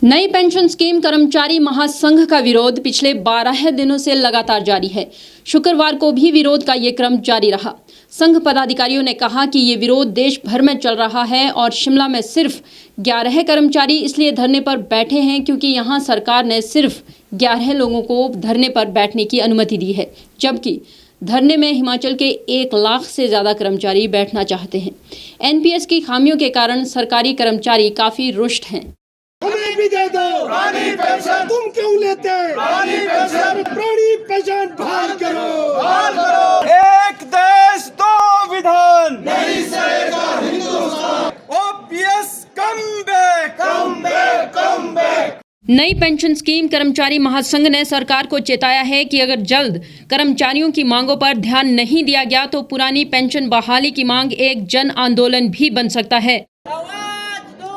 नई pension scheme कर्मचारी महासंघ का विरोध पिछले 12 दिनों से लगातार जारी है। शुक्रवार को भी विरोध का ये क्रम जारी रहा। संघ पदाधिकारियों ने कहा कि ये विरोध देश भर में चल रहा है और शिमला में सिर्फ 11 कर्मचारी इसलिए धरने पर बैठे हैं क्योंकि यहाँ सरकार ने सिर्फ 11 लोगों को धरने पर बैठने की अनुमति दी है, जबकि धरने में हिमाचल के 1 लाख से ज़्यादा कर्मचारी बैठना चाहते हैं। एनपीएस की खामियों के कारण सरकारी कर्मचारी काफ़ी रुष्ट हैं। हमें भी दे दो प्राणी पेंशन, तुम क्यों लेते प्राणी पेंशन बहाल करो। एक देश दो विधान, नहीं सहेगा हिंदुस्तान। OPS come back. नई पेंशन स्कीम कर्मचारी महासंघ ने सरकार को चेताया है कि अगर जल्द कर्मचारियों की मांगों पर ध्यान नहीं दिया गया तो पुरानी पेंशन बहाली की मांग एक जन आंदोलन भी बन सकता है। आवाज दो,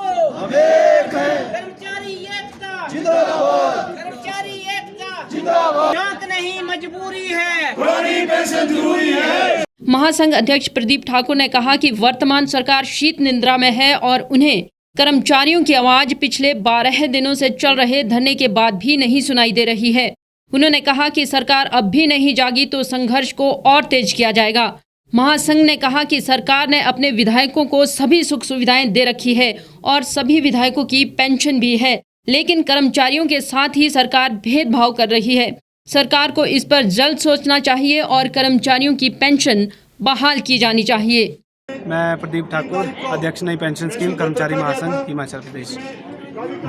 कर्मचारी एकता जिंदाबाद, कर्मचारी एकता जिंदाबाद। शौक नहीं मजबूरी है, पुरानी पेंशन जरूरी है। महासंघ अध्यक्ष प्रदीप ठाकुर ने कहा कि वर्तमान सरकार शीत निद्रा में है और उन्हें कर्मचारियों की आवाज पिछले 12 दिनों से चल रहे धरने के बाद भी नहीं सुनाई दे रही है। उन्होंने कहा कि सरकार अब भी नहीं जागी तो संघर्ष को और तेज किया जाएगा। महासंघ ने कहा कि सरकार ने अपने विधायकों को सभी सुख सुविधाएं दे रखी है और सभी विधायकों की पेंशन भी है, लेकिन कर्मचारियों के साथ ही सरकार भेदभाव कर रही है। सरकार को इस पर जल्द सोचना चाहिए और कर्मचारियों की पेंशन बहाल की जानी चाहिए। मैं प्रदीप ठाकुर, अध्यक्ष नई पेंशन स्कीम कर्मचारी महासंघ हिमाचल प्रदेश।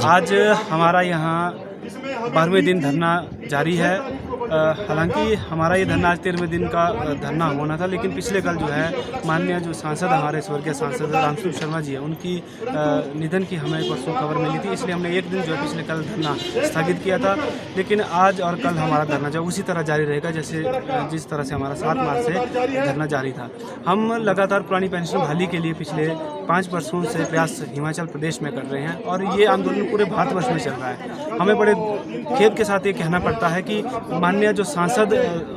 आज हमारा यहाँ 12वें दिन धरना जारी है। हालांकि हमारा ये धरना आज 13वें दिन का धरना होना था, लेकिन पिछले कल जो है माननीय जो सांसद हमारे स्वर्गीय सांसद रामस्वरूप शर्मा जी है, उनकी निधन की हमें परसों खबर मिली थी, इसलिए हमने एक दिन जो है पिछले कल धरना स्थगित किया था। लेकिन आज और कल हमारा धरना जो उसी तरह जारी रहेगा जैसे जिस तरह से हमारा 7 मार्च से धरना जारी था। हम लगातार पुरानी पेंशन बहाली के लिए पिछले 5 वर्षों से प्रयास हिमाचल प्रदेश में कर रहे हैं और ये आंदोलन पूरे भारतवर्ष में चल रहा है। हमें बड़े खेद के साथ ये कहना पड़ता है कि माननीय जो सांसद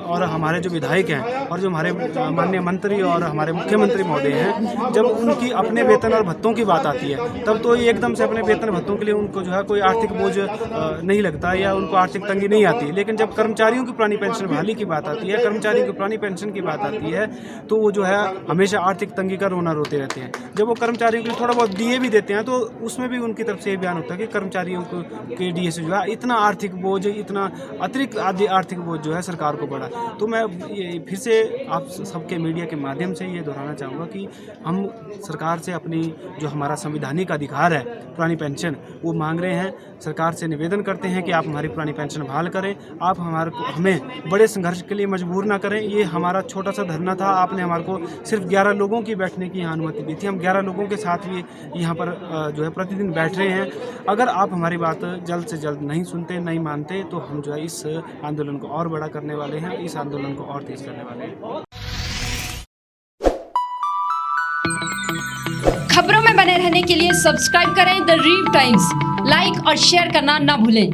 और हमारे जो विधायक हैं और जो हमारे माननीय मंत्री और हमारे मुख्यमंत्री महोदय हैं, जब उनकी अपने वेतन और भत्तों की बात आती है तब तो ये एकदम से अपने वेतन भत्तों के लिए उनको जो है कोई आर्थिक बोझ नहीं लगता या उनको आर्थिक तंगी नहीं आती। लेकिन जब कर्मचारियों की पुरानी पेंशन बहाली की बात आती है, कर्मचारियों की पुरानी पेंशन की बात आती है, तो वो जो है हमेशा आर्थिक तंगी का रोना रोते रहते हैं। जब वो कर्मचारियों को थोड़ा बहुत डीए भी देते हैं तो उसमें भी उनकी तरफ से ये बयान होता है कि कर्मचारियों को के डीए से जो है इतना आर्थिक बोझ, इतना अतिरिक्त आर्थिक बोझ जो है सरकार को बढ़ा। तो मैं ये फिर से आप सबके मीडिया के माध्यम से ये दोहराना चाहूँगा कि हम सरकार से अपनी जो हमारा संवैधानिक अधिकार है पुरानी पेंशन वो मांग रहे हैं। सरकार से निवेदन करते हैं कि आप हमारी पुरानी पेंशन बहाल करें, आप हमें बड़े संघर्ष के लिए मजबूर ना करें। ये हमारा छोटा सा धरना था, आपने हमारे को सिर्फ 11 लोगों की बैठने की यहाँ अनुमति दी थी। हम 11 लोगों के साथ भी यहाँ पर जो है प्रतिदिन बैठ रहे हैं। अगर आप हमारी बात जल्द से जल्द नहीं सुनते, नहीं मानते, तो हम जो है इस आंदोलन को और बड़ा करने वाले हैं, इस आंदोलन को और तेज करने वाले हैं। खबरों में बने रहने के लिए सब्सक्राइब करें द रीव टाइम्स, लाइक और शेयर करना ना भूलें।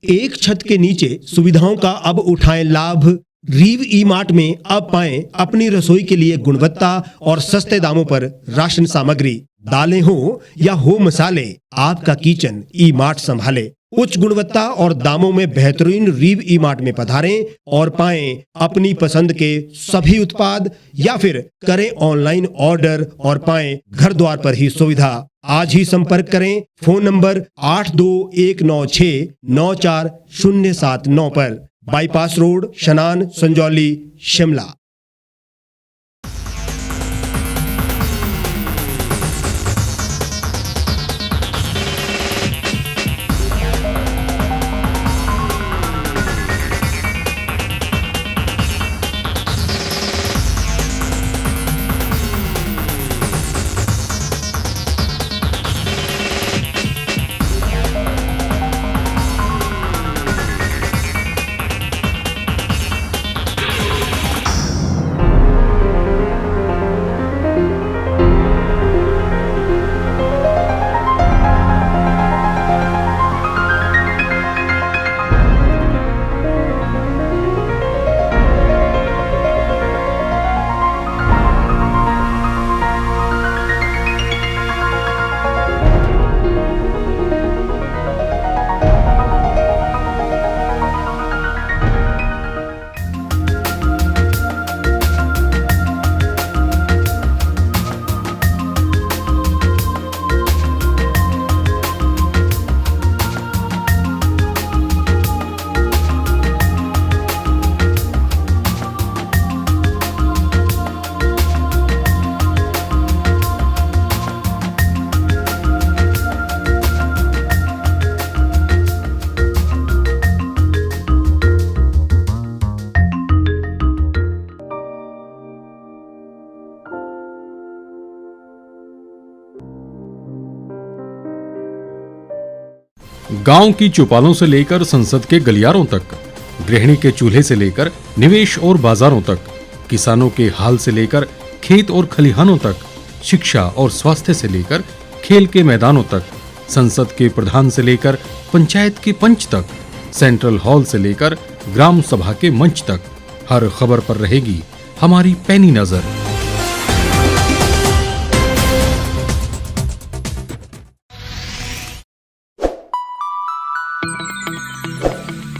एक छत के नीचे सुविधाओं का अब उठाएं लाभ। रीव ई मार्ट में अब पाएं अपनी रसोई के लिए गुणवत्ता और सस्ते दामों पर राशन सामग्री। दालें हो या हो मसाले, आपका किचन ई मार्ट संभाले। उच्च गुणवत्ता और दामों में बेहतरीन रीव ई मार्ट में पधारें और पाएं अपनी पसंद के सभी उत्पाद, या फिर करें ऑनलाइन ऑर्डर और पाएं घर द्वार पर ही सुविधा। आज ही संपर्क करें फोन नंबर 8219694079 पर, बाईपास रोड, शनान, संजौली, शिमला। गांव की चौपालों से लेकर संसद के गलियारों तक, गृहिणी के चूल्हे से लेकर निवेश और बाजारों तक, किसानों के हाल से लेकर खेत और खलिहानों तक, शिक्षा और स्वास्थ्य से लेकर खेल के मैदानों तक, संसद के प्रधान से लेकर पंचायत के पंच तक, सेंट्रल हॉल से लेकर ग्राम सभा के मंच तक, हर खबर पर रहेगी हमारी पैनी नजर।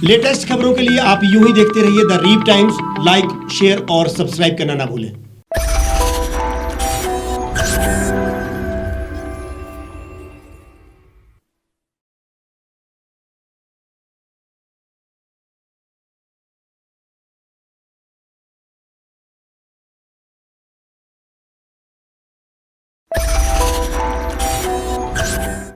लेटेस्ट खबरों के लिए आप यूं ही देखते रहिए the Reap Times. Like, share और सब्सक्राइब करना ना भूलें।